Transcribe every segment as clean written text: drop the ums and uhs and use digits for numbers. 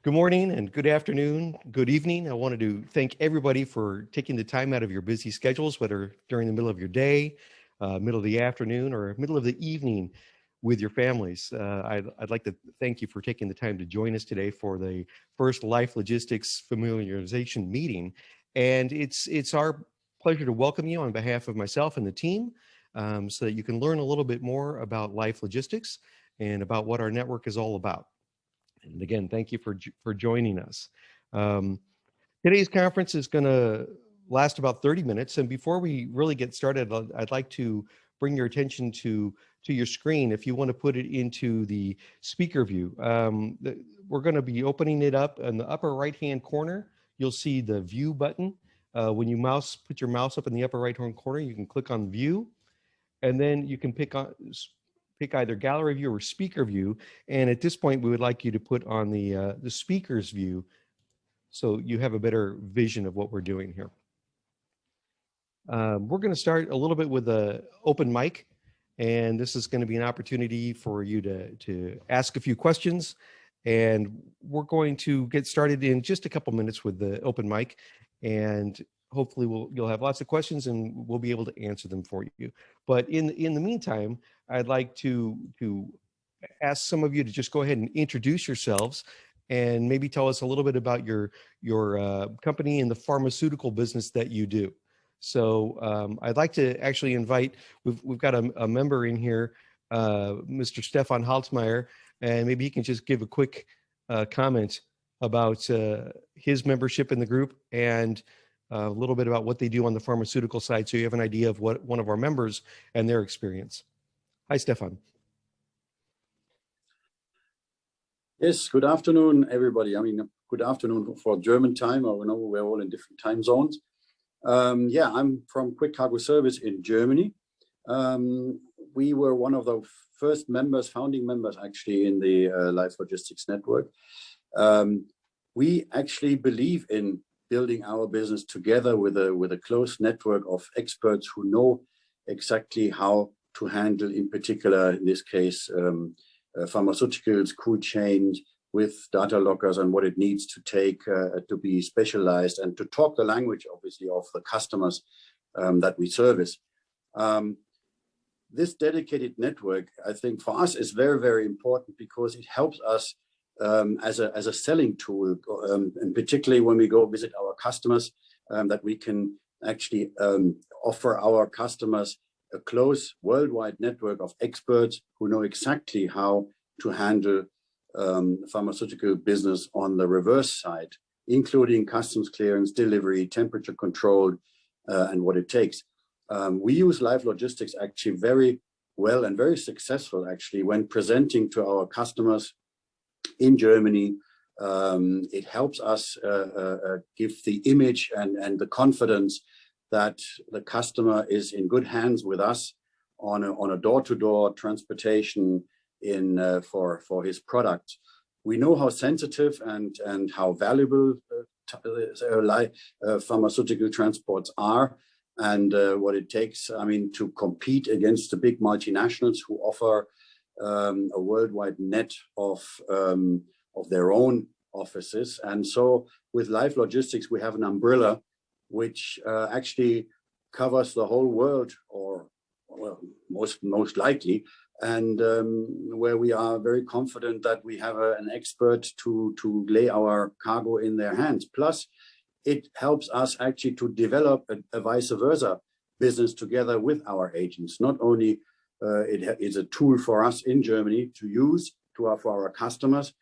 Good morning and good afternoon, good evening. I wanted to thank everybody for taking the time out of your busy schedules, whether during the middle of your day, middle of the afternoon, or middle of the evening with your families. I'd like to thank you for taking the time to join us today for the first Life Logistics Familiarization meeting. And it's our pleasure to welcome you on behalf of myself and the team so that you can learn a little bit more about Life Logistics and about what our network is all about. And again, thank you for joining us. Um, Today's conference is going to last about 30 minutes. And before we really get started, I'd like to bring your attention to your screen. If you want to put it into the speaker view, we're going to be opening it up in the upper right-hand corner. You'll see the view button. When you put your mouse up in the upper right-hand corner, you can click on view, and then you can pick either gallery view or speaker view. And at this point, we would like you to put on the speaker's view so you have a better vision of what we're doing here. We're going to start a little bit with an open mic, and this is going to be an opportunity for you to ask a few questions. And we're going to get started in just a couple minutes with the open mic, and hopefully you'll have lots of questions and we'll be able to answer them for you. But in the meantime, I'd like to ask some of you to just go ahead and introduce yourselves and maybe tell us a little bit about your company and the pharmaceutical business that you do. So I'd like to actually invite, we've got a member in here, Mr. Stefan Haltmeyer, and maybe he can just give a quick comment about his membership in the group and a little bit about what they do on the pharmaceutical side, so you have an idea of what one of our members and their experience. Hi, Stefan. Yes, good afternoon, everybody. I mean, good afternoon for German time. I know we're all in different time zones. Yeah, I'm from Quick Cargo Service in Germany. We were one of the first members, founding members, actually, in the Life Logistics Network. We actually believe in building our business together with a close network of experts who know exactly how to handle, in particular, in this case, pharmaceuticals, cold chains with data lockers and what it needs to take to be specialized and to talk the language, obviously, of the customers that we service. This dedicated network, I think, for us is very, very important because it helps us as a selling tool, and particularly when we go visit our customers, that we can actually offer our customers a close worldwide network of experts who know exactly how to handle pharmaceutical business on the reverse side, including customs clearance, delivery, temperature control, and what it takes. We use Life Logistics actually very well and very successful, actually, when presenting to our customers in Germany. It helps us give the image and the confidence that the customer is in good hands with us on a door-to-door transportation for his product. We know how sensitive and how valuable pharmaceutical transports are, and what it takes, I mean, to compete against the big multinationals who offer a worldwide net of their own offices. And so with Life Logistics, we have an umbrella which actually covers the whole world, or well, most likely, and where we are very confident that we have an expert to lay our cargo in their hands. Plus, it helps us actually to develop a vice versa business together with our agents. Not only it is a tool for us in Germany to use for our customers,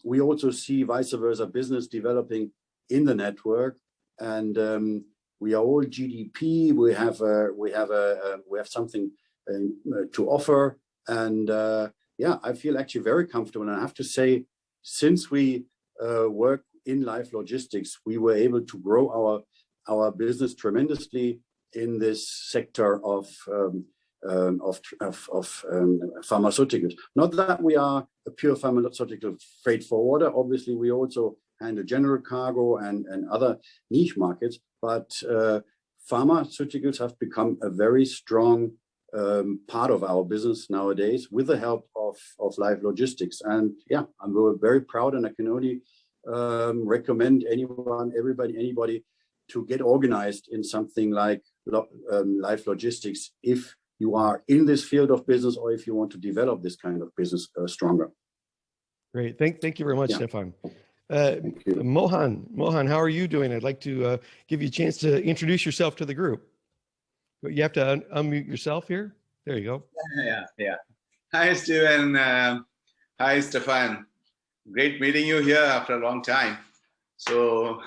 we also see vice versa business developing in the network. And we are all GDP. We have something to offer. And yeah, I feel actually very comfortable. And I have to say, since we work in Life Logistics, we were able to grow our business tremendously in this sector of pharmaceuticals. Not that we are a pure pharmaceutical freight forwarder. Obviously, we also handle general cargo and other niche markets. But pharmaceuticals have become a very strong part of our business nowadays with the help of live logistics. And yeah, I'm very proud, and I can only recommend anybody to get organized in something like live logistics if you are in this field of business, or if you want to develop this kind of business stronger. Great. Thank you very much, Yeah. Stefan. Thank you. Mohan, how are you doing? I'd like to give you a chance to introduce yourself to the group. But you have to unmute yourself here. There you go. Yeah. Hi, Steven. Hi, Stefan. Great meeting you here after a long time. So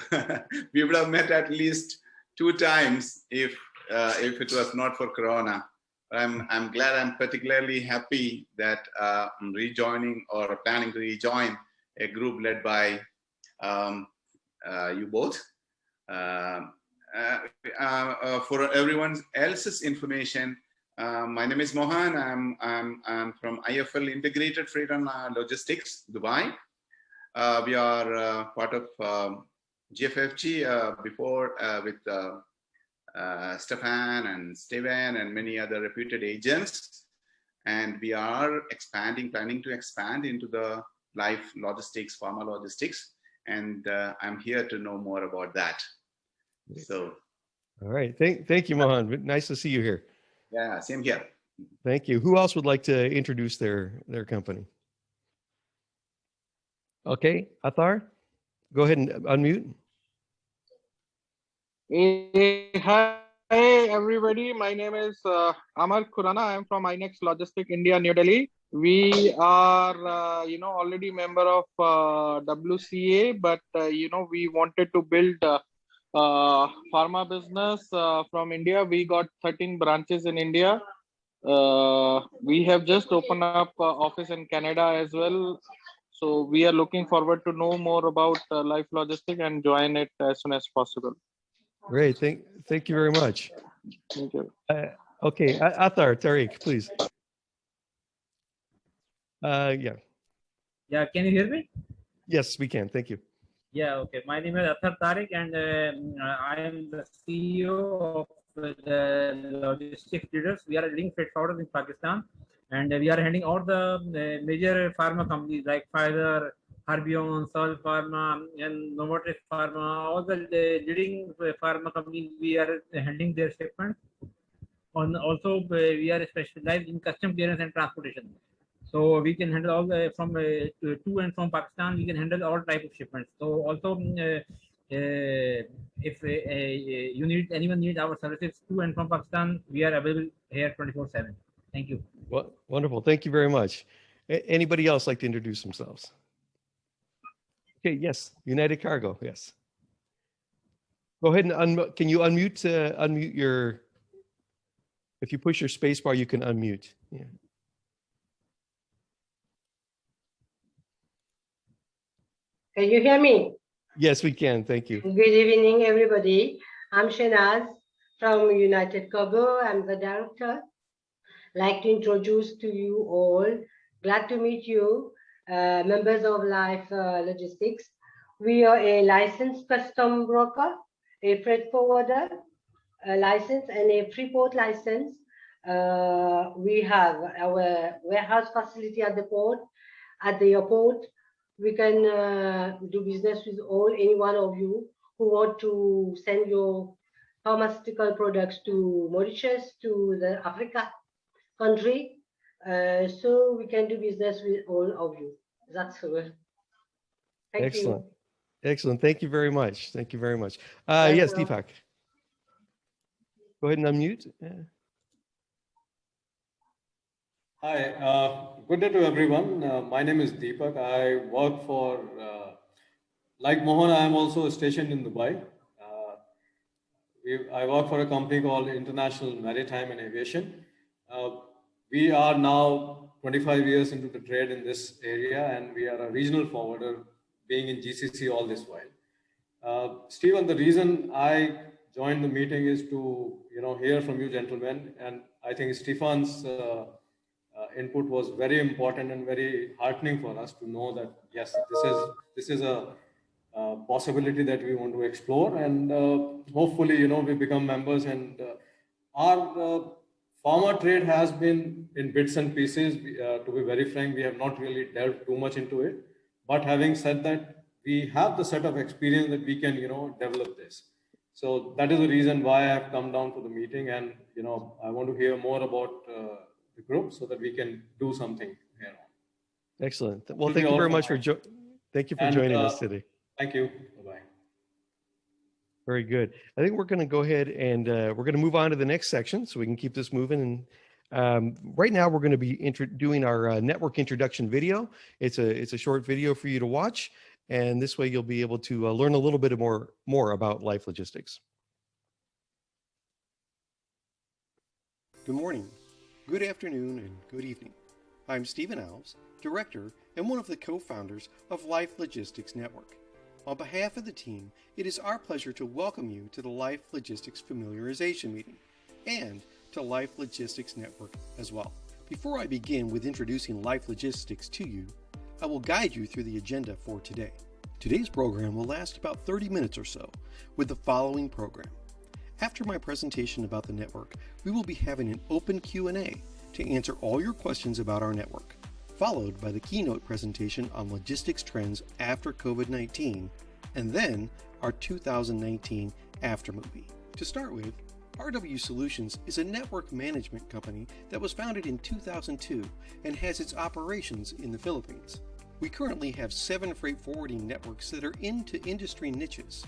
we would have met at least 2 times if it was not for Corona. I'm glad. I'm particularly happy that I'm rejoining or planning to rejoin a group led by you both. For everyone else's information, my name is Mohan. I'm from IFL Integrated Freight and Logistics, Dubai. We are part of GFFG before with Stefan and Steven and many other reputed agents. And we are planning to expand into the life logistics, pharma logistics. And I'm here to know more about that. So. All right. Thank you, Mohan. Nice to see you here. Yeah, same here. Thank you. Who else would like to introduce their company? Okay, Athar, go ahead and unmute. Hi everybody, my name is Amar Khurana. I am from INEX Logistic India, New Delhi. We are already member of WCA, but we wanted to build pharma business from India. We got 13 branches in India. We have just opened up office in Canada as well. So we are looking forward to know more about Life Logistics and join it as soon as possible. Great. Thank you very much. Thank you. Okay, Athar, Tariq, please. Yeah. Yeah, can you hear me? Yes, we can. Thank you. Yeah, okay. My name is Athar Tariq, and I am the CEO of the logistics leaders. We are leading freight forwarders in Pakistan, and we are handling all the major pharma companies like Pfizer, Harbion, Sol Pharma, and Novartis Pharma. All the leading pharma companies, we are handling their shipments. Also, we are specialized in custom clearance and transportation. So we can handle all the from to and from Pakistan. We can handle all type of shipments. So also, if anyone needs our services to and from Pakistan, we are available here 24/7. Thank you. Well, wonderful. Thank you very much. Anybody else like to introduce themselves? Okay. Yes. United Cargo. Yes. Go ahead and can you unmute your? If you push your space bar, you can unmute. Yeah. Can you hear me? Yes, we can. Thank you. Good evening, everybody. I'm Shenaz from United Cargo. I'm the director. Like to introduce to you all. Glad to meet you, members of Life Logistics. We are a licensed custom broker, a freight forwarder license, and a free port license. We have our warehouse facility at the port, at the airport. We can do business with any one of you who want to send your pharmaceutical products to Mauritius, to the Africa country. So we can do business with all of you. That's all. Thank Excellent. you. Excellent. Thank you very much. Thank you very much. Yes, Deepak. Go ahead and unmute. Yeah. Hi, good day to everyone. My name is Deepak. I work for, like Mohan, I am also stationed in Dubai. I work for a company called International Maritime and Aviation. We are now 25 years into the trade in this area, and we are a regional forwarder being in GCC all this while. Stephen, the reason I joined the meeting is to hear from you gentlemen, and I think Stefan's input was very important and very heartening for us to know that yes, this is a possibility that we want to explore, and hopefully we become members, and our Pharma trade has been in bits and pieces. To be very frank, we have not really delved too much into it. But having said that, we have the set of experience that we can, develop this. So that is the reason why I have come down for the meeting, and I want to hear more about the group so that we can do something here on. Excellent. Well, thank you very much for joining us today. Thank you. Bye-bye. Very good. I think we're going to go ahead and we're going to move on to the next section so we can keep this moving. And right now we're going to be doing our network introduction video. It's a short video for you to watch, and this way you'll be able to learn a little bit more about Life Logistics. Good morning, good afternoon, and good evening. I'm Stephen Alves, Director and one of the co-founders of Life Logistics Network. On behalf of the team, it is our pleasure to welcome you to the Life Logistics Familiarization meeting and to Life Logistics Network as well. Before I begin with introducing Life Logistics to you, I will guide you through the agenda for today. Today's program will last about 30 minutes or so with the following program. After my presentation about the network, we will be having an open Q&A to answer all your questions about our network, followed by the keynote presentation on logistics trends after COVID-19, and then our 2019 aftermovie. To start with, RW Solutions is a network management company that was founded in 2002 and has its operations in the Philippines. We currently have 7 freight forwarding networks that are into industry niches.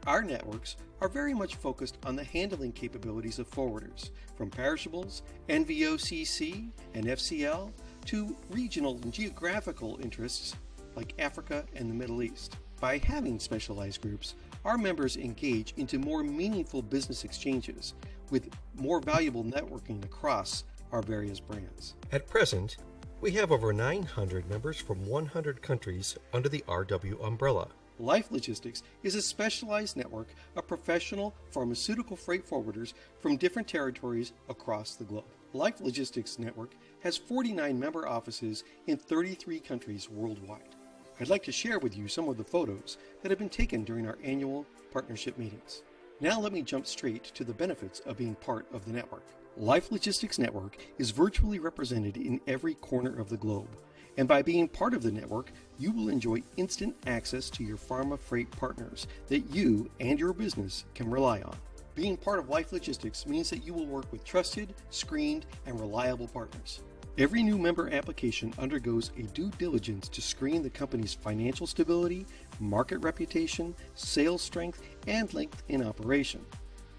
Our networks are very much focused on the handling capabilities of forwarders, from perishables, NVOCC, and FCL, to regional and geographical interests like Africa and the Middle East. By having specialized groups, our members engage into more meaningful business exchanges with more valuable networking across our various brands. At present, we have over 900 members from 100 countries under the RW umbrella. Life Logistics is a specialized network of professional pharmaceutical freight forwarders from different territories across the globe. Life Logistics Network has 49 member offices in 33 countries worldwide. I'd like to share with you some of the photos that have been taken during our annual partnership meetings. Now let me jump straight to the benefits of being part of the network. Life Logistics Network is virtually represented in every corner of the globe, and by being part of the network, you will enjoy instant access to your pharma freight partners that you and your business can rely on. Being part of Life Logistics means that you will work with trusted, screened, and reliable partners. Every new member application undergoes a due diligence to screen the company's financial stability, market reputation, sales strength, and length in operation.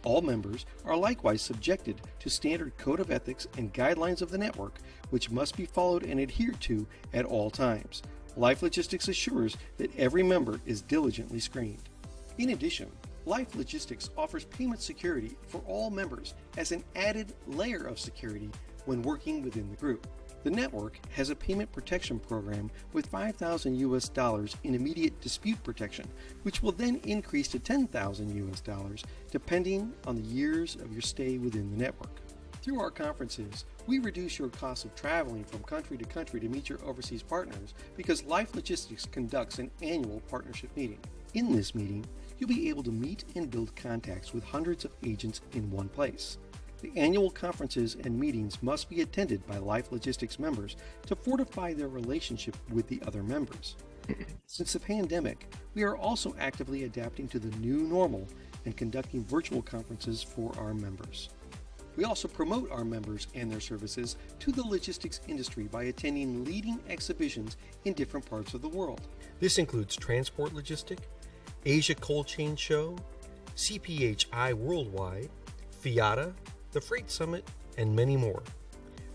All members are likewise subjected to standard code of ethics and guidelines of the network, which must be followed and adhered to at all times. Life Logistics assures that every member is diligently screened. In addition, Life Logistics offers payment security for all members as an added layer of security when working within the group. The network has a payment protection program with $5,000 in immediate dispute protection, which will then increase to $10,000 depending on the years of your stay within the network. Through our conferences, we reduce your cost of traveling from country to country to meet your overseas partners because Life Logistics conducts an annual partnership meeting. In this meeting, you'll be able to meet and build contacts with hundreds of agents in one place. The annual conferences and meetings must be attended by Life Logistics members to fortify their relationship with the other members. Since the pandemic, we are also actively adapting to the new normal and conducting virtual conferences for our members. We also promote our members and their services to the logistics industry by attending leading exhibitions in different parts of the world. This includes Transport Logistic, Asia Cold Chain Show, CPHI Worldwide, FIATA, the Freight Summit, and many more.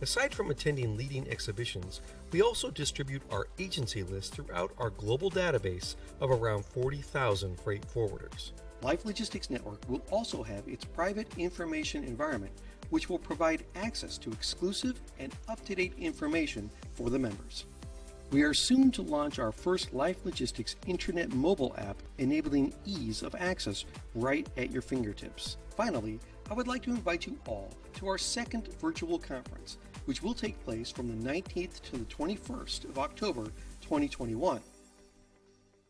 Aside from attending leading exhibitions, we also distribute our agency list throughout our global database of around 40,000 freight forwarders. Life Logistics Network will also have its private information environment, which will provide access to exclusive and up-to-date information for the members. We are soon to launch our first Life Logistics Intranet mobile app, enabling ease of access right at your fingertips. Finally, I would like to invite you all to our second virtual conference, which will take place from the 19th to the 21st of October 2021.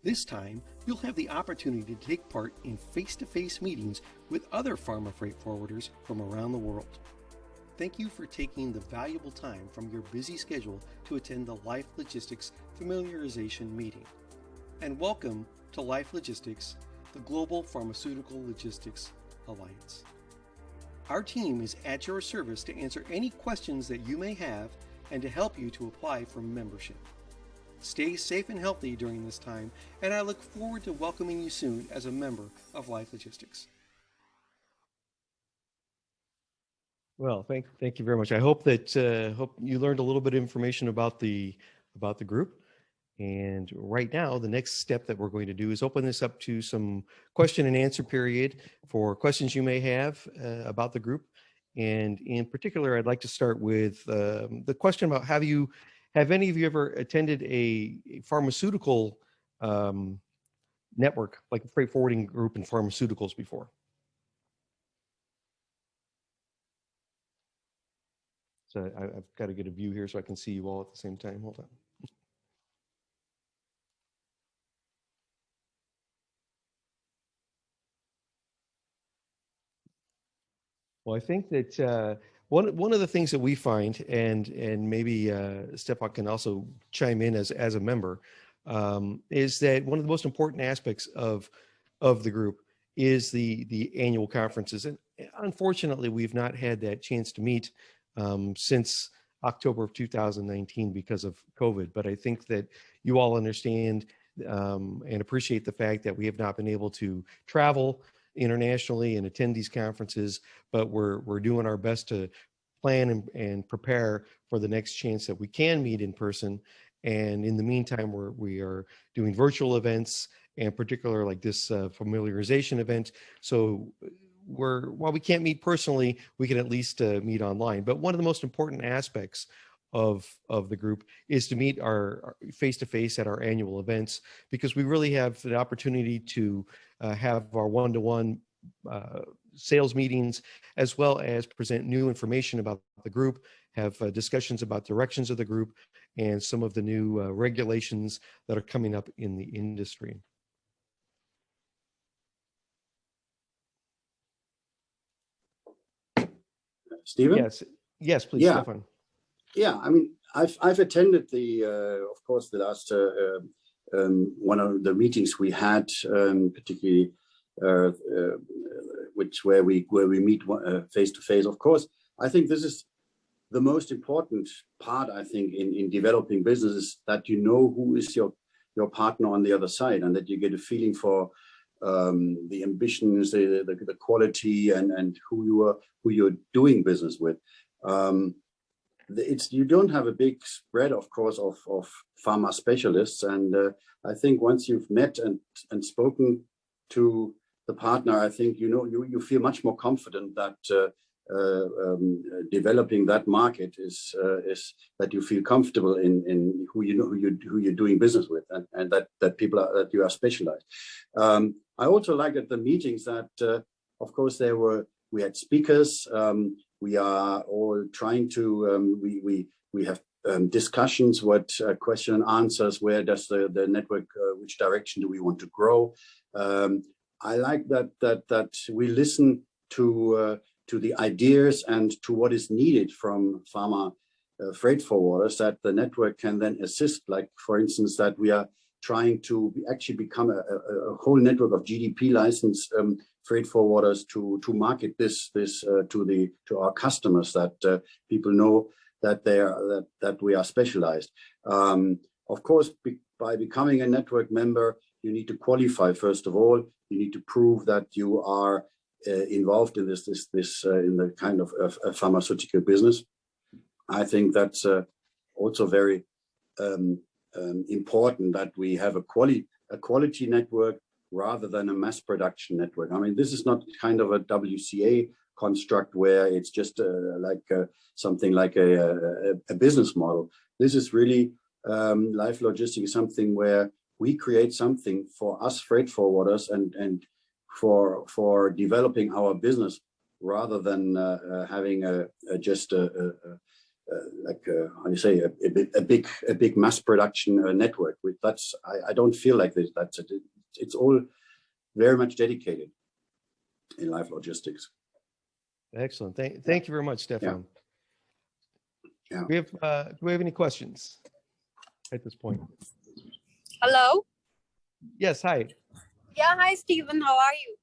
This time, you'll have the opportunity to take part in face-to-face meetings with other pharma freight forwarders from around the world. Thank you for taking the valuable time from your busy schedule to attend the Life Logistics Familiarization meeting. And welcome to Life Logistics, the Global Pharmaceutical Logistics Alliance. Our team is at your service to answer any questions that you may have and to help you to apply for membership. Stay safe and healthy during this time, and I look forward to welcoming you soon as a member of Life Logistics. Well, thank you very much. I hope that hope you learned a little bit of information about the group. And right now, the next step that we're going to do is open this up to some question and answer period for questions you may have about the group. And in particular, I'd like to start with the question about have any of you ever attended a pharmaceutical network, like a freight forwarding group in pharmaceuticals before? So I've got to get a view here so I can see you all at the same time. Hold on. Well, I think that one of the things that we find, and maybe Stefan can also chime in as a member, is that one of the most important aspects of the group is the annual conferences. And unfortunately, we've not had that chance to meet since October of 2019 because of COVID. But I think that you all understand and appreciate the fact that we have not been able to travel internationally and attend these conferences, but we're doing our best to plan and prepare for the next chance that we can meet in person. And in the meantime, we are doing virtual events, and particular like this familiarization event. So while we can't meet personally, we can at least meet online. But one of the most important aspects of the group is to meet our face-to-face at our annual events, because we really have the opportunity to have our one-to-one sales meetings, as well as present new information about the group, have discussions about directions of the group, and some of the new regulations that are coming up in the industry. Stephen? Yes, please, Yeah. Stefan. Yeah, I mean, I've attended of course, the last one of the meetings we had, particularly where we meet face to face. Of course, I think this is the most important part. I think in developing businesses, that you know who is your partner on the other side, and that you get a feeling for the ambitions, the quality, and who you're doing business with. You don't have a big spread, of course, of pharma specialists, and I think once you've met and spoken to the partner, I think you feel much more confident that developing that market is that you feel comfortable in who you're doing business with, and that people that you are specialized. I also like at the meetings that of course we had speakers. We are all trying to we have discussions, what question and answers, where does the network, which direction do we want to grow. I like that we listen to the ideas and to what is needed from pharma freight forwarders, that the network can then assist. Like, for instance, that we are trying to actually become a whole network of GDP licensed freight forwarders to market this to our customers, that people know that that we are specialized. Of course, by becoming a network member, you need to qualify. First of all, you need to prove that you are involved in this in the kind of a pharmaceutical business. I think that's also very important, that we have a quality network rather than a mass production network. I mean, this is not kind of a WCA construct where it's just something like a business model. This is really Life Logistics, something where we create something for us freight forwarders and for developing our business, rather than having how you say, a big mass production network. I don't feel like this. It's all very much dedicated in Life Logistics. Excellent. Thank you very much, Stefan. Yeah. Do we have any questions at this point? Hello. Yes, hi. Yeah, hi, Stephen. How are you?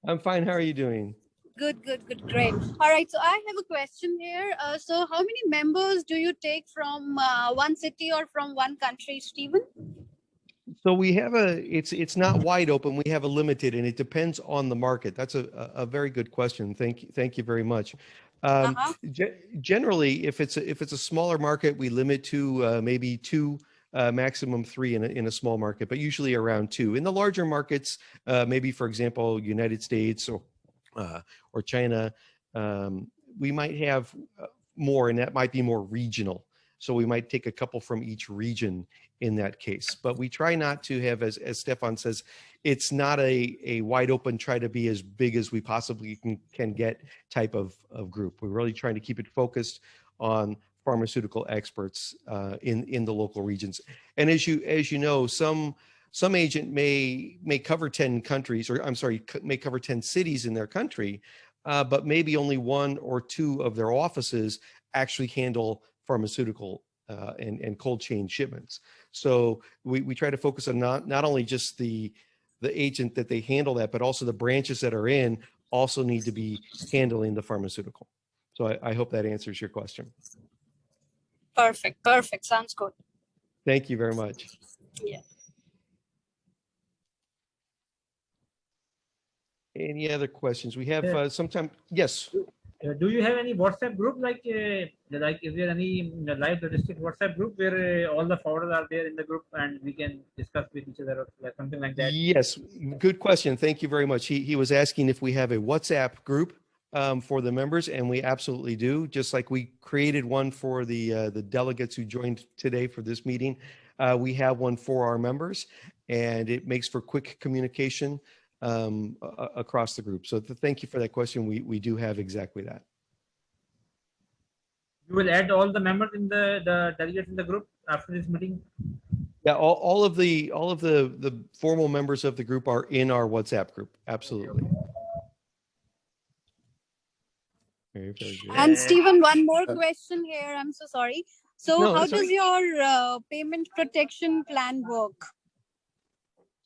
I'm fine. How are you doing? Good, good, good, great. All right. So I have a question here. So how many members do you take from one city or from one country, Stephen? So we have it's not wide open. We have a limited, and it depends on the market. That's a very good question. Thank you very much. Generally, if it's a smaller market, we limit to maybe two, maximum three in a small market, but usually around two. In the larger markets, maybe for example, United States or China, we might have more, and that might be more regional. So we might take a couple from each region in that case. But we try not to have, as Stefan says, it's not a wide open, try to be as big as we possibly can get type of group. We're really trying to keep it focused on pharmaceutical experts in the local regions. And as you know, some agent may cover 10 countries, or I'm sorry, may cover 10 cities in their country, but maybe only one or two of their offices actually handle pharmaceutical and cold chain shipments. So we try to focus on not only just the agent that they handle that, but also the branches that are in also need to be handling the pharmaceutical. So I hope that answers your question. Perfect. Perfect. Sounds good. Thank you very much. Yeah. Any other questions? We have some time. Yes. Do you have any WhatsApp group, like is there any live logistic WhatsApp group where all the forwarders are there in the group and we can discuss with each other, or something like that? Yes, good question. Thank you very much. He was asking if we have a WhatsApp group for the members, and we absolutely do. Just like we created one for the delegates who joined today for this meeting, we have one for our members, and it makes for quick communication across the group. So thank you for that question. We do have exactly that. You will add all the members in the delegates in the group after this meeting? Yeah, all of the formal members of the group are in our WhatsApp group. Absolutely. Very, very good. And Stephen, one more question here. I'm so sorry. So No, how that's does your payment protection plan work?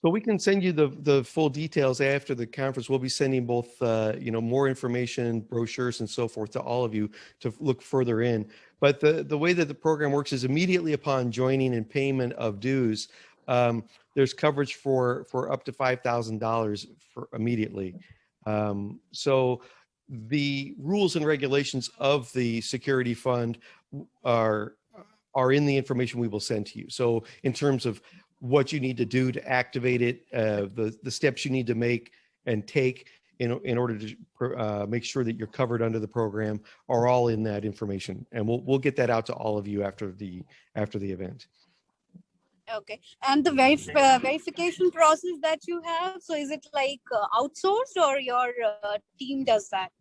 So we can send you the full details after the conference. We'll be sending both, more information, brochures, and so forth to all of you to look further in. But the way that the program works is immediately upon joining and payment of dues, there's coverage for up to $5,000 for immediately. So the rules and regulations of the security fund are in the information we will send to you. So in terms of what you need to do to activate it, the steps you need to make and take in order to make sure that you're covered under the program are all in that information, and we'll get that out to all of you after the event. Okay, and the verification process that you have, so is it like outsourced, or your team does that?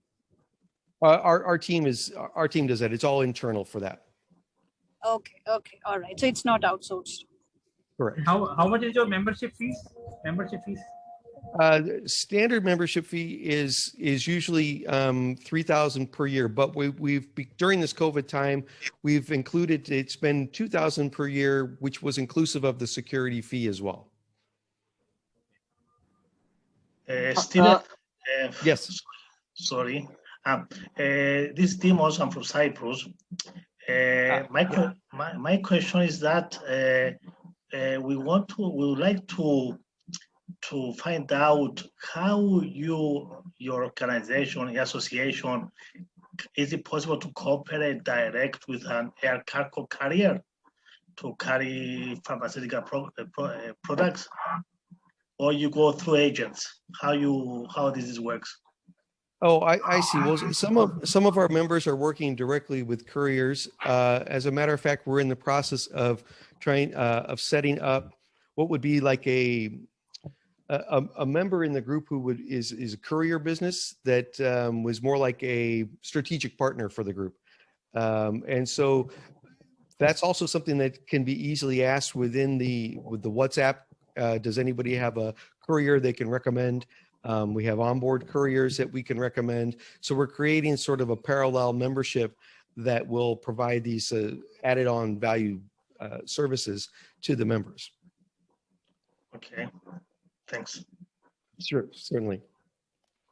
Our team does that. It's all internal for that. Okay, all right. So it's not outsourced. Correct. How much is your membership fees? Standard membership fee is usually $3,000 per year, but we've during this COVID time, we've included, it's been $2,000 per year, which was inclusive of the security fee as well. Stephen, yes. Sorry. This team also, I'm from Cyprus. My question is that we would like to find out how your organization, your association, is it possible to cooperate direct with an air cargo carrier to carry pharmaceutical products, or you go through agents? How this works? Oh, I see. Well, some of our members are working directly with couriers. As a matter of fact, we're in the process of setting up what would be like a member in the group who is a courier business that was more like a strategic partner for the group, and so that's also something that can be easily asked with the WhatsApp. Does anybody have a courier they can recommend? We have onboard couriers that we can recommend. So we're creating sort of a parallel membership that will provide these added on value services to the members. Okay, thanks. Sure, certainly.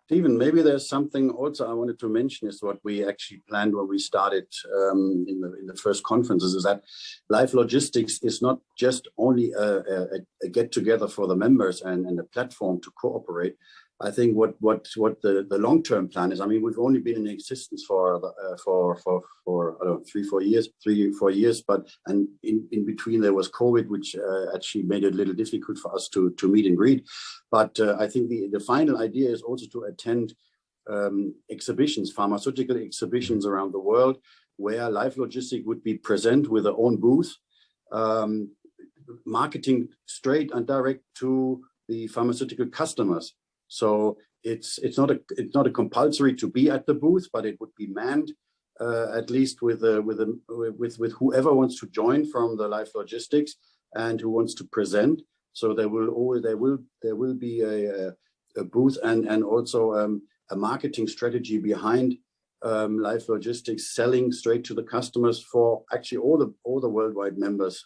Stephen, maybe there's something also I wanted to mention is what we actually planned when we started in the first conferences, is that Life Logistics is not just only a get-together for the members and a platform to cooperate. I think what the long-term plan is, I mean, we've only been in existence for I don't know, 3 or 4 years, but in between there was COVID, which actually made it a little difficult for us to meet and greet. But I think the final idea is also to attend exhibitions, pharmaceutical exhibitions around the world, where Life Logistics would be present with their own booth, marketing straight and direct to the pharmaceutical customers. So it's not a compulsory to be at the booth, but it would be manned at least with whoever wants to join from the Life Logistics and who wants to present. So there will be a booth and also a marketing strategy behind Life Logistics, selling straight to the customers for actually all the worldwide members.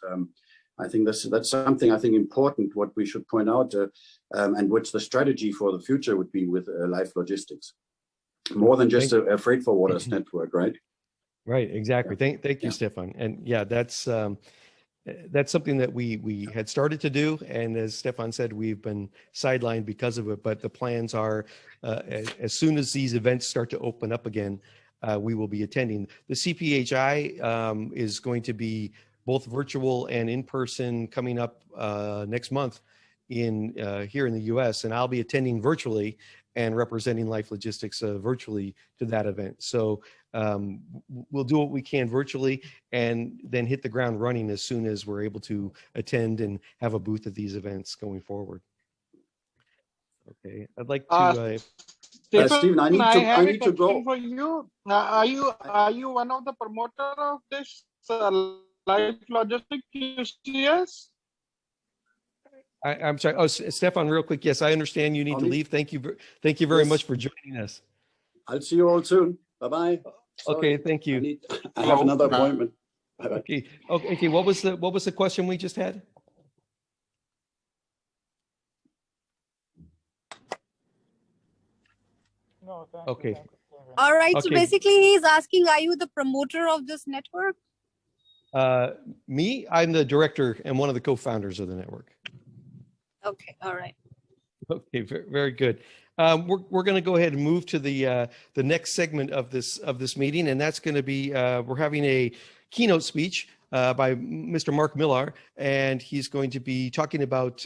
I think that's something I think important, what we should point out, and which the strategy for the future would be with Life Logistics, more than just a freight forwarders network, right? Right, exactly. Yeah. Thank you, Stefan. And yeah, that's something that we had started to do, and as Stefan said, we've been sidelined because of it. But the plans are, as soon as these events start to open up again, we will be attending. The CPHI is going to be both virtual and in person coming up next month here in the U.S., and I'll be attending virtually and representing Life Logistics virtually to that event. So we'll do what we can virtually and then hit the ground running as soon as we're able to attend and have a booth at these events going forward. Okay, I'd like to. Stephen, I need to go. For you. Are you one of the promoter of this Life Logistics QCS? I'm sorry. Oh, Stefan, real quick. Yes, I understand you need to leave. Thank you very much for joining us. I'll see you all soon. Bye-bye. Okay, thank you. I have another appointment. Bye-bye. Okay. What was the question we just had? No, thank Okay. you. All right. Okay. So basically, he's asking, are you the promoter of this network? Me, I'm the director and one of the co-founders of the network. Okay. All right. Okay, very good. We're going to go ahead and move to the next segment of this meeting, and that's going to be we're having a keynote speech by Mr. Mark Millar, and he's going to be talking about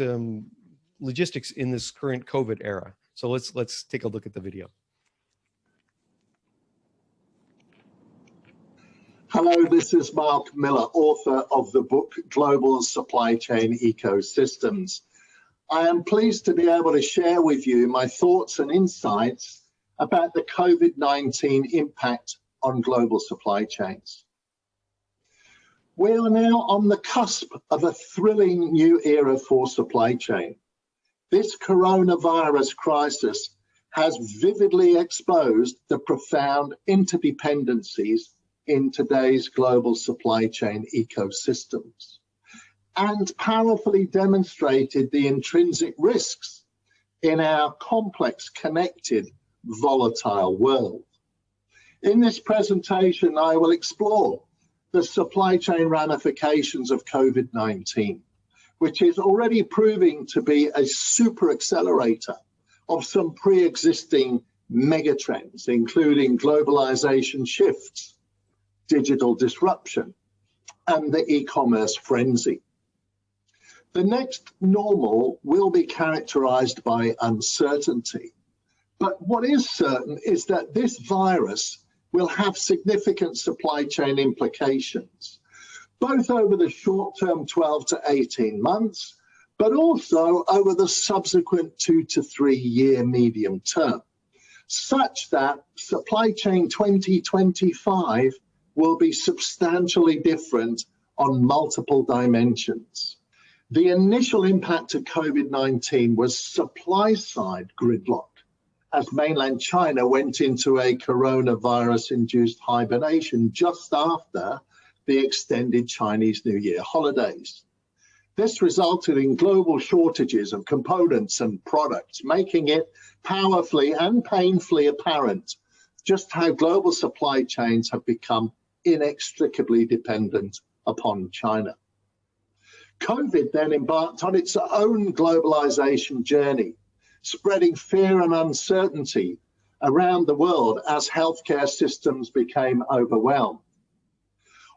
logistics in this current COVID era. So let's take a look at the video. Hello, this is Mark Millar, author of the book Global Supply Chain Ecosystems. I am pleased to be able to share with you my thoughts and insights about the COVID-19 impact on global supply chains. We are now on the cusp of a thrilling new era for supply chain. This coronavirus crisis has vividly exposed the profound interdependencies in today's global supply chain ecosystems and powerfully demonstrated the intrinsic risks in our complex, connected, volatile world. In this presentation, I will explore the supply chain ramifications of COVID-19, which is already proving to be a super accelerator of some pre-existing megatrends, including globalization shifts, digital disruption, and the e-commerce frenzy. The next normal will be characterized by uncertainty. But what is certain is that this virus will have significant supply chain implications, both over the short-term 12 to 18 months, but also over the subsequent 2 to 3 year medium term, such that supply chain 2025 will be substantially different on multiple dimensions. The initial impact of COVID-19 was supply-side gridlock, as mainland China went into a coronavirus-induced hibernation just after the extended Chinese New Year holidays. This resulted in global shortages of components and products, making it powerfully and painfully apparent just how global supply chains have become inextricably dependent upon China. COVID then embarked on its own globalization journey, spreading fear and uncertainty around the world as healthcare systems became overwhelmed.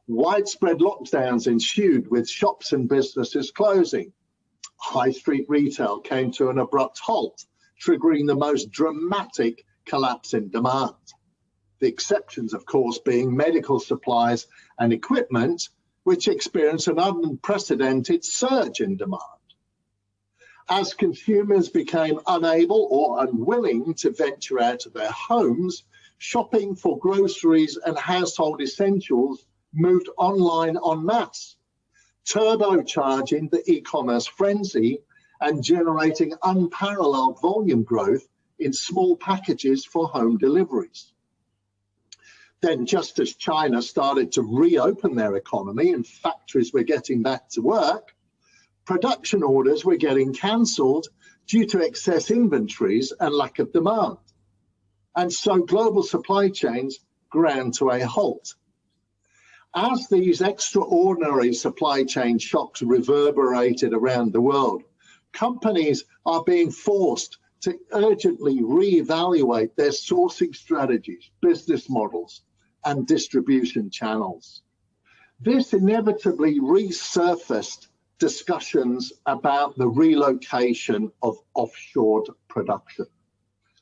Widespread lockdowns ensued, with shops and businesses closing. High street retail came to an abrupt halt, triggering the most dramatic collapse in demand. The exceptions, of course, being medical supplies and equipment, which experienced an unprecedented surge in demand. As consumers became unable or unwilling to venture out of their homes, shopping for groceries and household essentials moved online en masse, turbocharging the e-commerce frenzy and generating unparalleled volume growth in small packages for home deliveries. Then, just as China started to reopen their economy and factories were getting back to work, production orders were getting cancelled due to excess inventories and lack of demand. And so global supply chains ground to a halt. As these extraordinary supply chain shocks reverberated around the world, companies are being forced to urgently reevaluate their sourcing strategies, business models, and distribution channels. This inevitably resurfaced discussions about the relocation of offshore production.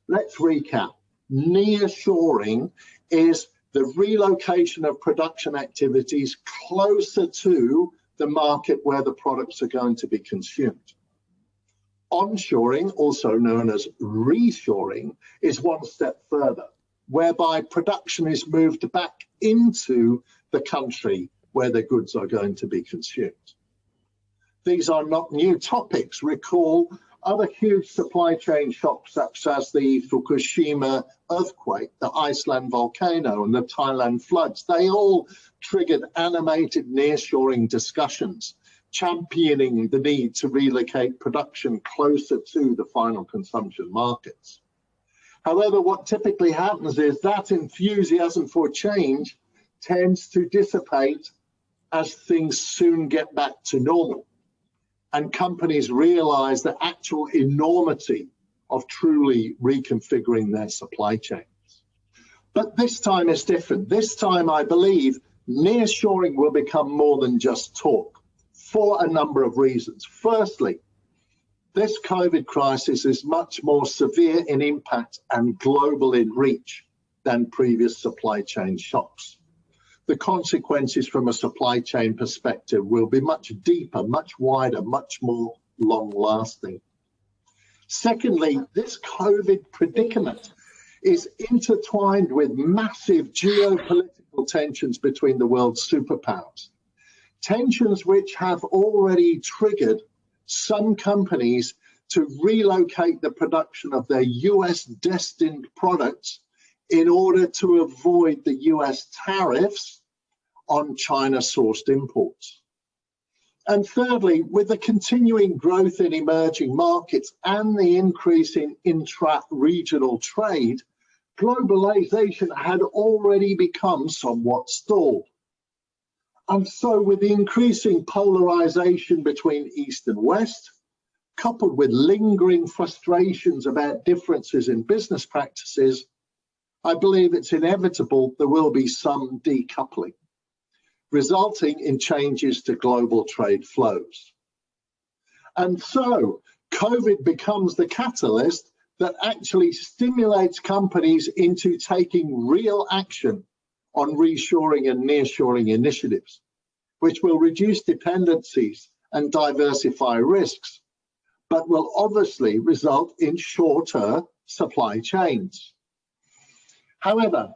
Let's recap. Nearshoring is the relocation of production activities closer to the market where the products are going to be consumed. Onshoring, also known as reshoring, is one step further, whereby production is moved back into the country where the goods are going to be consumed. These are not new topics. Recall other huge supply chain shocks such as the Fukushima earthquake, the Iceland volcano, and the Thailand floods. They all triggered animated nearshoring discussions, championing the need to relocate production closer to the final consumption markets. However, what typically happens is that enthusiasm for change tends to dissipate as things soon get back to normal, and companies realize the actual enormity of truly reconfiguring their supply chains. But this time is different. This time, I believe, nearshoring will become more than just talk for a number of reasons. Firstly, this COVID crisis is much more severe in impact and global in reach than previous supply chain shocks. The consequences from a supply chain perspective will be much deeper, much wider, much more long-lasting. Secondly, this COVID predicament is intertwined with massive geopolitical tensions between the world's superpowers, tensions which have already triggered some companies to relocate the production of their US-destined products in order to avoid the US tariffs on China-sourced imports. And thirdly, with the continuing growth in emerging markets and the increase in intra-regional trade, globalization had already become somewhat stalled. And so with the increasing polarization between East and West, coupled with lingering frustrations about differences in business practices, I believe it's inevitable there will be some decoupling, resulting in changes to global trade flows. And so COVID becomes the catalyst that actually stimulates companies into taking real action on reshoring and nearshoring initiatives, which will reduce dependencies and diversify risks, but will obviously result in shorter supply chains. However,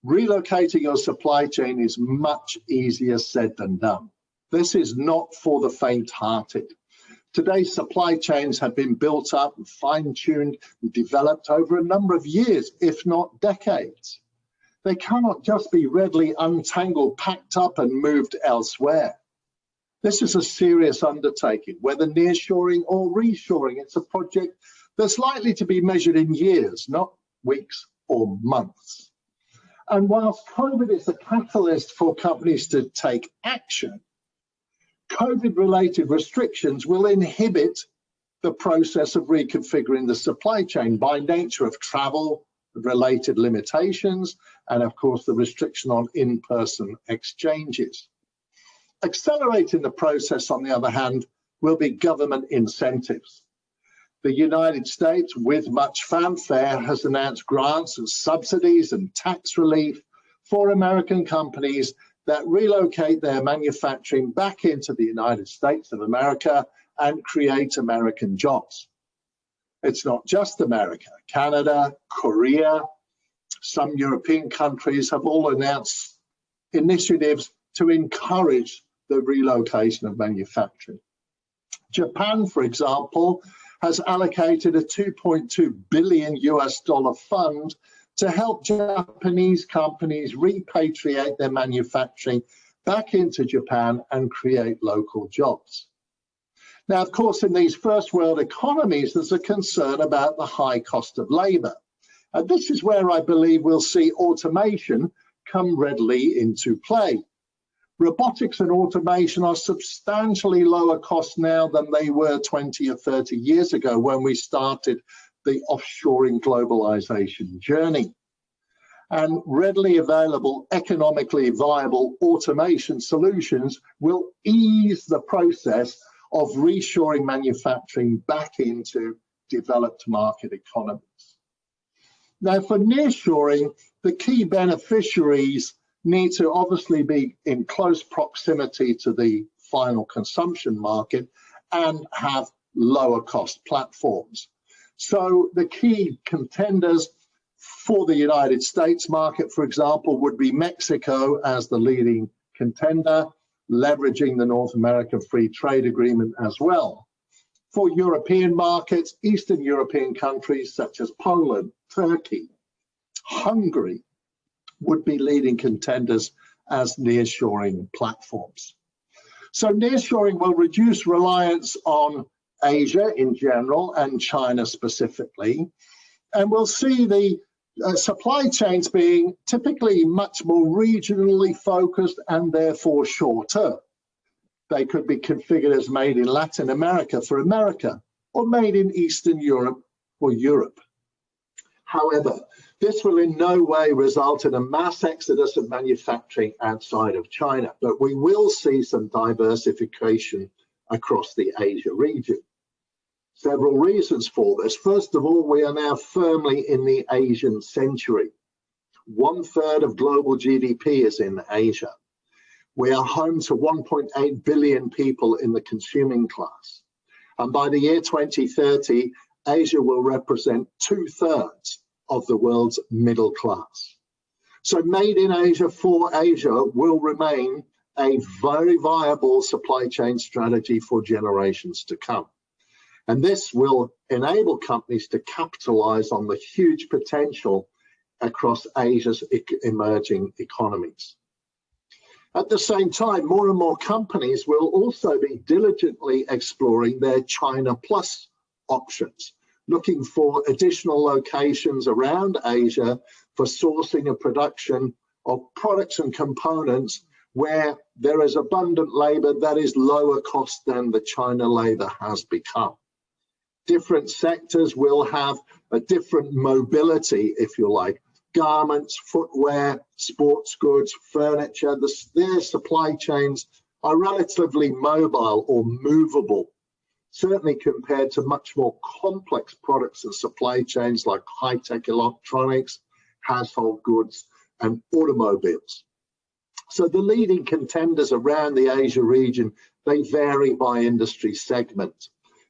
relocating your supply chain is much easier said than done. This is not for the faint-hearted. Today's supply chains have been built up and fine-tuned and developed over a number of years, if not decades. They cannot just be readily untangled, packed up and moved elsewhere. This is a serious undertaking, whether nearshoring or reshoring. It's a project that's likely to be measured in years, not weeks or months. And whilst COVID is the catalyst for companies to take action, COVID-related restrictions will inhibit the process of reconfiguring the supply chain by nature of travel, related limitations, and of course the restriction on in-person exchanges. Accelerating the process, on the other hand, will be government incentives. The United States, with much fanfare, has announced grants and subsidies and tax relief for American companies that relocate their manufacturing back into the United States of America and create American jobs. It's not just America. Canada, Korea, some European countries have all announced initiatives to encourage the relocation of manufacturing. Japan, for example, has allocated a $2.2 billion fund to help Japanese companies repatriate their manufacturing back into Japan and create local jobs. Now, of course, in these first world economies, there's a concern about the high cost of labor. And this is where I believe we'll see automation come readily into play. Robotics and automation are substantially lower cost now than they were 20 or 30 years ago when we started the offshoring globalization journey. And readily available, economically viable automation solutions will ease the process of reshoring manufacturing back into developed market economies. Now, for nearshoring, the key beneficiaries need to obviously be in close proximity to the final consumption market and have lower cost platforms. So the key contenders for the United States market, for example, would be Mexico as the leading contender, leveraging the North American Free Trade Agreement as well. For European markets, Eastern European countries such as Poland, Turkey, Hungary would be leading contenders as nearshoring platforms. So nearshoring will reduce reliance on Asia in general and China specifically, and we'll see the supply chains being typically much more regionally focused and therefore shorter. They could be configured as made in Latin America for America or made in Eastern Europe for Europe. However, this will in no way result in a mass exodus of manufacturing outside of China, but we will see some diversification across the Asia region. Several reasons for this. First of all, we are now firmly in the Asian century. 1/3 of global GDP is in Asia. We are home to 1.8 billion people in the consuming class. And by the year 2030, Asia will represent 2/3 of the world's middle class. So made in Asia for Asia will remain a very viable supply chain strategy for generations to come. And this will enable companies to capitalize on the huge potential across Asia's emerging economies. At the same time, more and more companies will also be diligently exploring their China Plus options, looking for additional locations around Asia for sourcing and production of products and components where there is abundant labor that is lower cost than the China labor has become. Different sectors will have a different mobility, if you like. Garments, footwear, sports goods, furniture, their supply chains are relatively mobile or movable, certainly compared to much more complex products and supply chains like high-tech electronics, household goods, and automobiles. So the leading contenders around the Asia region, they vary by industry segment.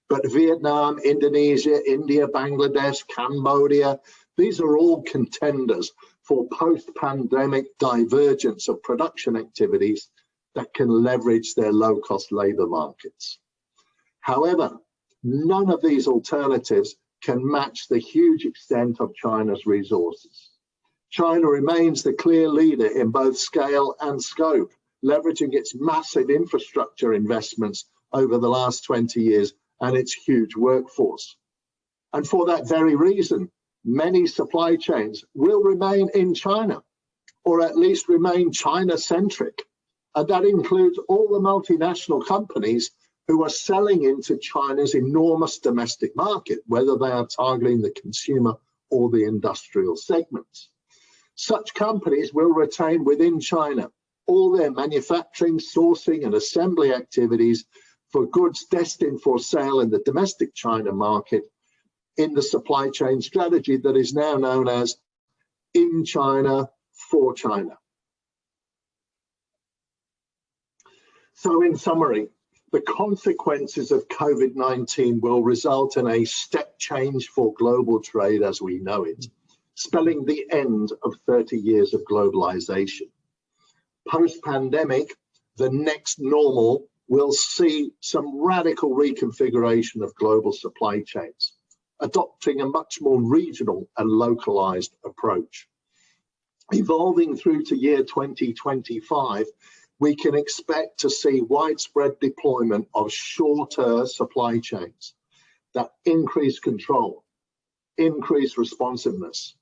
But Vietnam, Indonesia, India, Bangladesh, Cambodia, these are all contenders for post-pandemic divergence of production activities that can leverage their low-cost labor markets. However, none of these alternatives can match the huge extent of China's resources. China remains the clear leader in both scale and scope, leveraging its massive infrastructure investments over the last 20 years and its huge workforce. And for that very reason, many supply chains will remain in China, or at least remain China-centric. And that includes all the multinational companies who are selling into China's enormous domestic market, whether they are targeting the consumer or the industrial segments. Such companies will retain within China all their manufacturing, sourcing, and assembly activities for goods destined for sale in the domestic China market in the supply chain strategy that is now known as in China for China. So in summary, the consequences of COVID-19 will result in a step change for global trade as we know it, spelling the end of 30 years of globalization. Post-pandemic, the next normal will see some radical reconfiguration of global supply chains, adopting a much more regional and localized approach. Evolving through to year 2025, we can expect to see widespread deployment of shorter supply chains that increase control, increase responsiveness,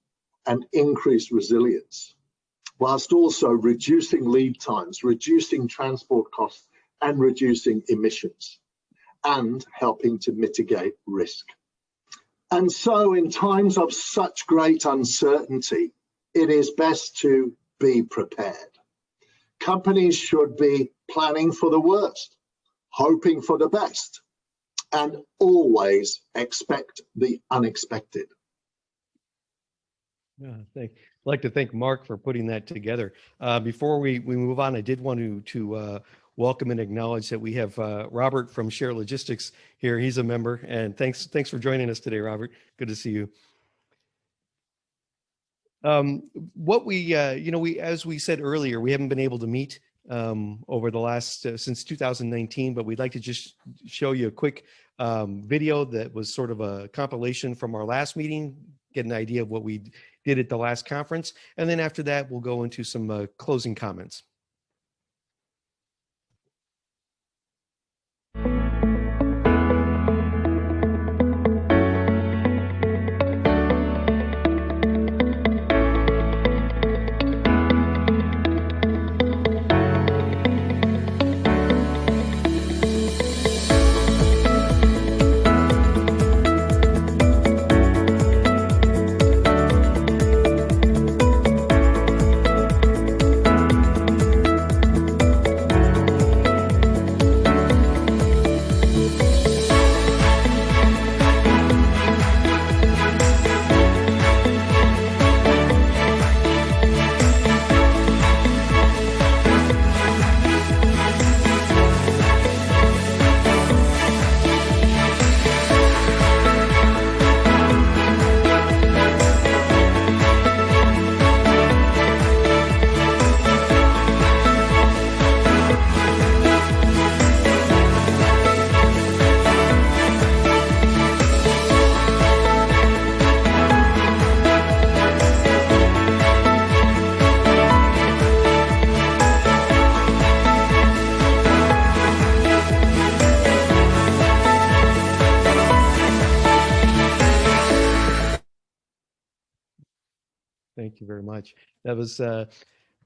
and increase resilience, whilst also reducing lead times, reducing transport costs, and reducing emissions, and helping to mitigate risk. And so in times of such great uncertainty, it is best to be prepared. Companies should be planning for the worst, hoping for the best, and always expect the unexpected. Yeah, I'd like to thank Mark for putting that together. Before we move on, I did want to welcome and acknowledge that we have Robert from Share Logistics here. He's a member, and thanks for joining us today, Robert. Good to see you. What we, as we said earlier, we haven't been able to meet over the last, since 2019, but we'd like to just show you a quick video that was sort of a compilation from our last meeting, get an idea of what we did at the last conference. And then after that, we'll go into some closing comments. Thank you very much. That was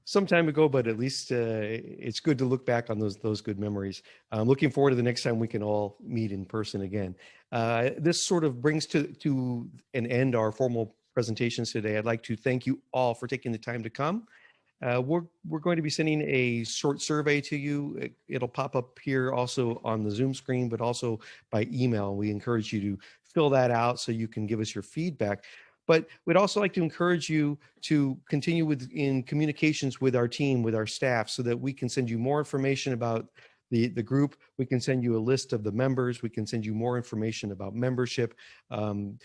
some time ago, but at least it's good to look back on those good memories. I'm looking forward to the next time we can all meet in person again. This sort of brings to an end our formal presentations today. I'd like to thank you all for taking the time to come. We're going to be sending a short survey to you. It'll pop up here also on the Zoom screen, but also by email. We encourage you to fill that out so you can give us your feedback. But we'd also like to encourage you to continue in communications with our team, with our staff, so that we can send you more information about the group. We can send you a list of the members. We can send you more information about membership. And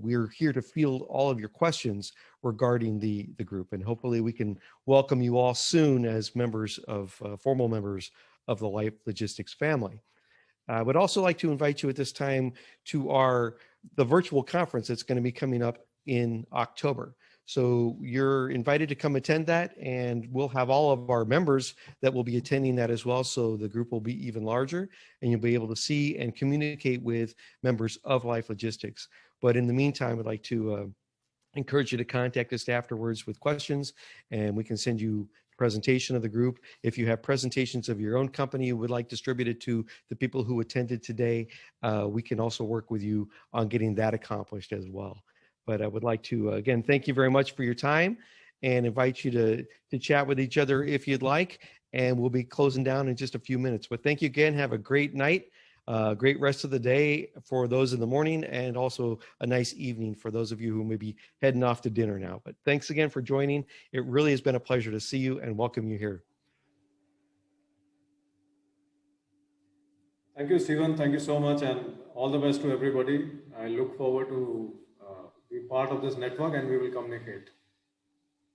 we're here to field all of your questions regarding the group. And hopefully we can welcome you all soon as members of formal members of the Life Logistics family. I would also like to invite you at this time to the virtual conference that's going to be coming up in October. So you're invited to come attend that, and we'll have all of our members that will be attending that as well. So the group will be even larger, and you'll be able to see and communicate with members of Life Logistics. But in the meantime, I'd like to encourage you to contact us afterwards with questions, and we can send you a presentation of the group. If you have presentations of your own company you would like distributed to the people who attended today, we can also work with you on getting that accomplished as well. But I would like to, again, thank you very much for your time and invite you to chat with each other if you'd like. And we'll be closing down in just a few minutes. But thank you again. Have a great night, great rest of the day for those in the morning, and also a nice evening for those of you who may be heading off to dinner now. But thanks again for joining. It really has been a pleasure to see you and welcome you here. Thank you, Stephen. Thank you so much, and all the best to everybody. I look forward to be part of this network, and we will communicate.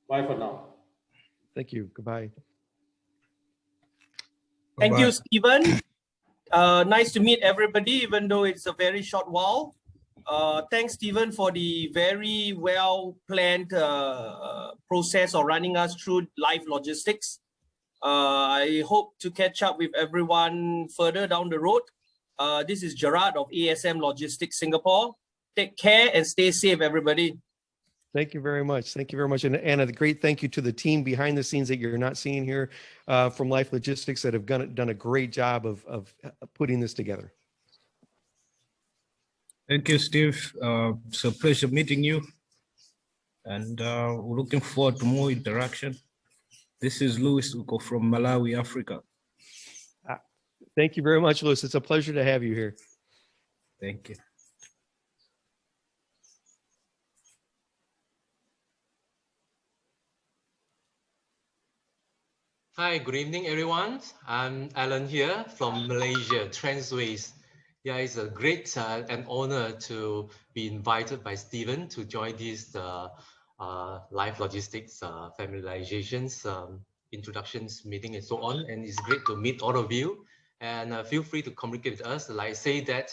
Bye for now. Thank you. Goodbye. Thank you, Stephen. Nice to meet everybody, even though it's a very short while. Thanks, Stephen, for the very well-planned process of running us through Life Logistics. I hope to catch up with everyone further down the road. This is Gerard of ASM Logistics Singapore. Take care and stay safe, everybody. Thank you very much. Thank you very much. And a great thank you to the team behind the scenes that you're not seeing here from Life Logistics that have done a great job of putting this together. Thank you, Steve. It's a pleasure meeting you. And we're looking forward to more interaction. This is Louis Uko from Malawi, Africa. Thank you very much, Louis. It's a pleasure to have you here. Thank you. Hi, good evening, everyone. I'm Alan here from Malaysia, Transways. Yeah, it's a great and honor to be invited by Stephen to join this Life Logistics Familiarizations introductions meeting and so on. And it's great to meet all of you. And feel free to communicate with us. Like I say that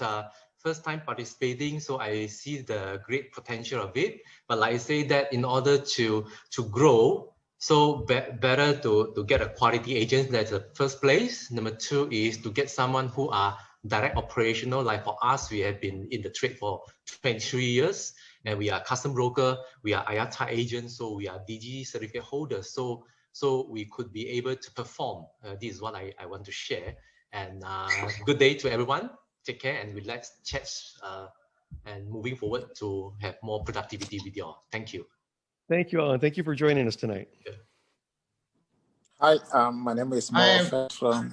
first time participating, so I see the great potential of it. But like I say that in order to grow, so better to get a quality agent. That's the first place. Number two is to get someone who are direct operational. Like for us, we have been in the trade for 23 years, and we are custom broker. We are IATA agents, so we are DG certificate holders. So we could be able to perform. This is what I want to share. And good day to everyone. Take care, and let's chat and moving forward to have more productivity with you all. Thank you. Thank you, Alan. Thank you for joining us tonight. Hi, my name is Moffat from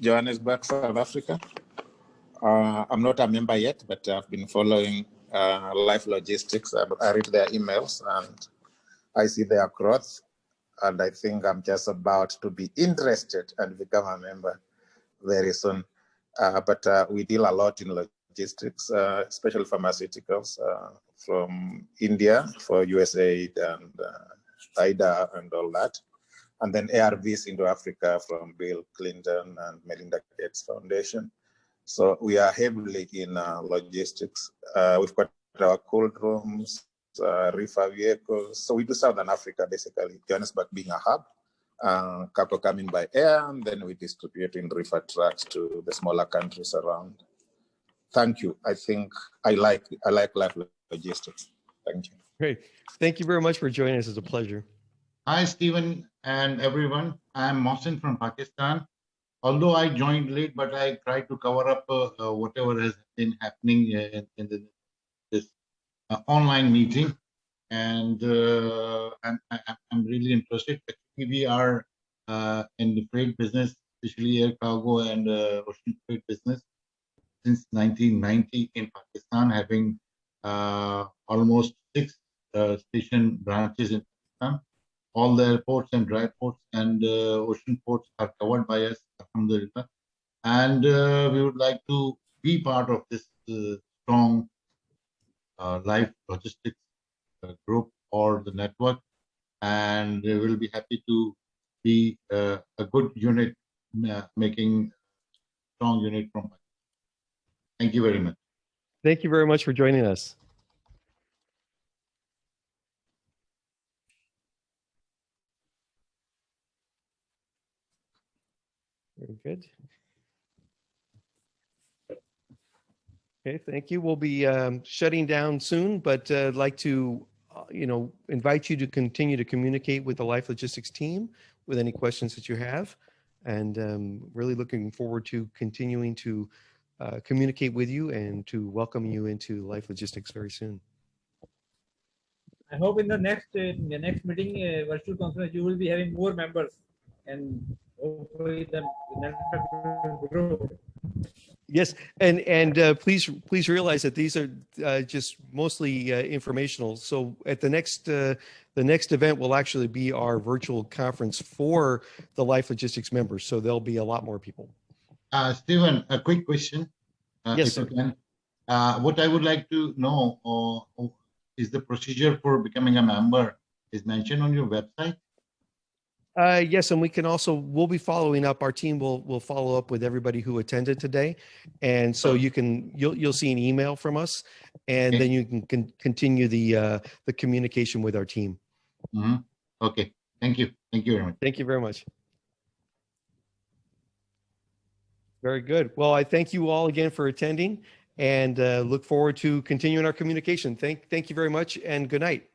Johannesburg, South Africa. I'm not a member yet, but I've been following Life Logistics. I read their emails and I see their growth, and I think I'm just about to be interested and become a member very soon. But we deal a lot in logistics, especially pharmaceuticals from India for USAID and IDA and all that. And then ARVs into Africa from Bill Clinton and Melinda Gates Foundation. So we are heavily in logistics. We've got our cold rooms, reefer vehicles. So we do Southern Africa, basically, Johannesburg being a hub. Cargo coming by air, and then we distribute in reefer trucks to the smaller countries around. Thank you. I think I like Life Logistics. Thank you. Great. Thank you very much for joining us. It's a pleasure. Hi, Stephen and everyone. I'm Mohsin from Pakistan. Although I joined late, but I tried to cover up whatever has been happening in this online meeting. And I'm really interested. Actually, we are in the freight business, especially air cargo and ocean freight business, since 1990 in Pakistan, having almost 6 station branches in Pakistan. All the airports and dry ports and ocean ports are covered by us, alhamdulillah. And we would like to be part of this strong Life Logistics group or the network. And we will be happy to be a good unit, making strong unit from Pakistan. Thank you very much. Thank you very much for joining us. Very good. Okay, thank you. We'll be shutting down soon, but I'd like to, invite you to continue to communicate with the Life Logistics team with any questions that you have. And really looking forward to continuing to communicate with you and to welcome you into Life Logistics very soon. I hope in the next meeting, virtual conference, you will be having more members, and hopefully the network will grow. Yes, and please realize that these are just mostly informational. So at the next event will actually be our virtual conference for the Life Logistics members. So there'll be a lot more people. Stephen, a quick question. Yes, if sir. you can. What I would like to know is the procedure for becoming a member is mentioned on your website? Yes, and we'll be following up. Our team will follow up with everybody who attended today, and so you'll see an email from us, and then you can continue the communication with our team. Mm-hmm. Okay, thank you very much. Thank you very much. Very good. Well, I thank you all again for attending, and look forward to continuing our communication. Thank you very much, and good night.